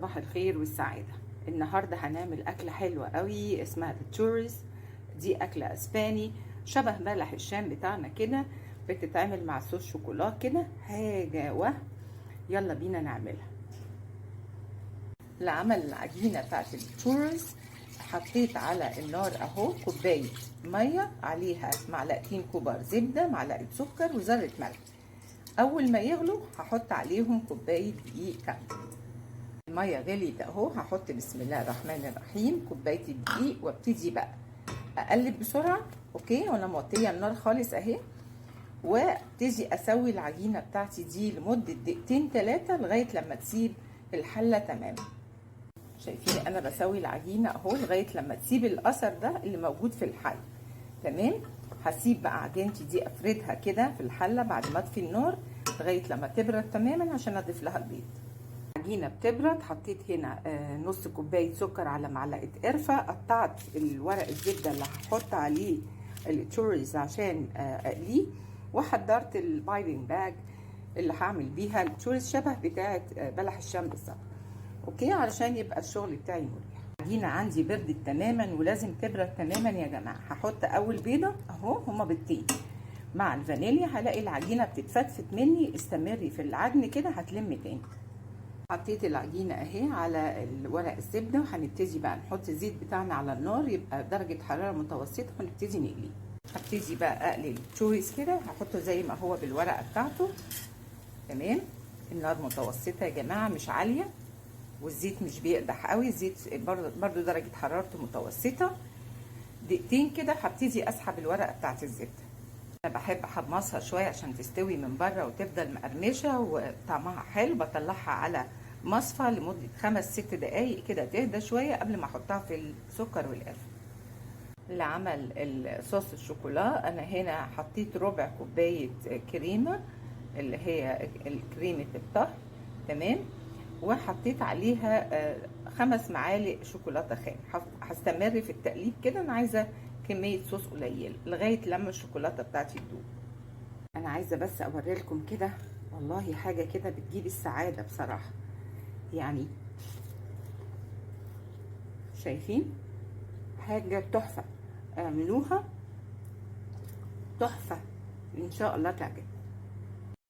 صباح الخير والسعادة. النهاردة هنعمل أكلة حلوة قوي اسمها التشوريز. دي أكلة أسباني شبه بلح الشام بتاعنا كده، بتتعمل مع صوص شوكولا كده حاجة يلا بينا نعملها. لعمل العجينة بتاعت التشوريز حطيت على النار اهو كوباية مية، عليها معلقتين كبار زبدة، معلقة سكر وذرة ملح. أول ما يغلوا هحط عليهم كوباية دقيق كاملة. الميه غليت اهو، هحط بسم الله الرحمن الرحيم كوبايه الدقيق وابتدي بقى اقلب بسرعه. اوكي، وانا موطيه النار خالص اهي، وابتدي اسوي العجينه بتاعتي دي لمده دقيقتين 3 لغايه لما تسيب الحله تماما. شايفين انا بسوي العجينه اهو لغايه لما تسيب الاثر ده اللي موجود في الحله. تمام، هسيب بقى عجينتي دي افردها كده في الحله بعد ما اطفي النار لغايه لما تبرد تماما عشان اضيف لها البيض. العجينه بتبرد، حطيت هنا نص كوبايه سكر على معلقه قرفه، قطعت الورق الزبده اللي هحط عليه التشوريز عشان اقليه، وحضرت البايبنج باج اللي هعمل بيها التشوريز شبه بتاعه بلح الشام بالظبط. اوكي، علشان يبقى الشغل بتاعي مريح. العجينه عندي بردت تماما ولازم تبرد تماما يا جماعه. هحط اول بيضه اهو، هما بيضتين مع الفانيليا، هلاقي العجينه بتتفتفت مني. استمري في العجن كده هتلم تاني. حطيت العجينه اهي على الورق الزبده، وهنبتدي بقى نحط الزيت بتاعنا على النار يبقى درجه حراره متوسطه، ونبتدي نقليه. هبتدي بقى اقلي التشوريز كده، هحطه زي ما هو بالورقه بتاعته. تمام، النار متوسطه يا جماعه مش عاليه، والزيت مش بيقدح قوي، الزيت برضو درجه حرارته متوسطه. دقيقتين كده هبتدي اسحب الورقه بتاعت الزبده. انا بحب احمصها شويه عشان تستوي من بره وتفضل مقرمشه وطعمها حلو. بطلعها على مصفى لمده 5-6 دقايق كده تهدى شويه قبل ما احطها في السكر والقرفه. لعمل الصوص الشوكولا انا هنا حطيت ربع كوبايه كريمه اللي هي كريمه الطهي. تمام، وحطيت عليها 5 معالق شوكولاته خام. هستمر في التقليب كده، انا عايزه كميه صوص قليله لغايه لما الشوكولاته بتاعتي تدوب. انا عايزه بس اوري لكم كده، والله حاجه كده بتجيب السعاده بصراحه. يعني شايفين حاجه تحفه، اعملوها تحفه ان شاء الله تعجب.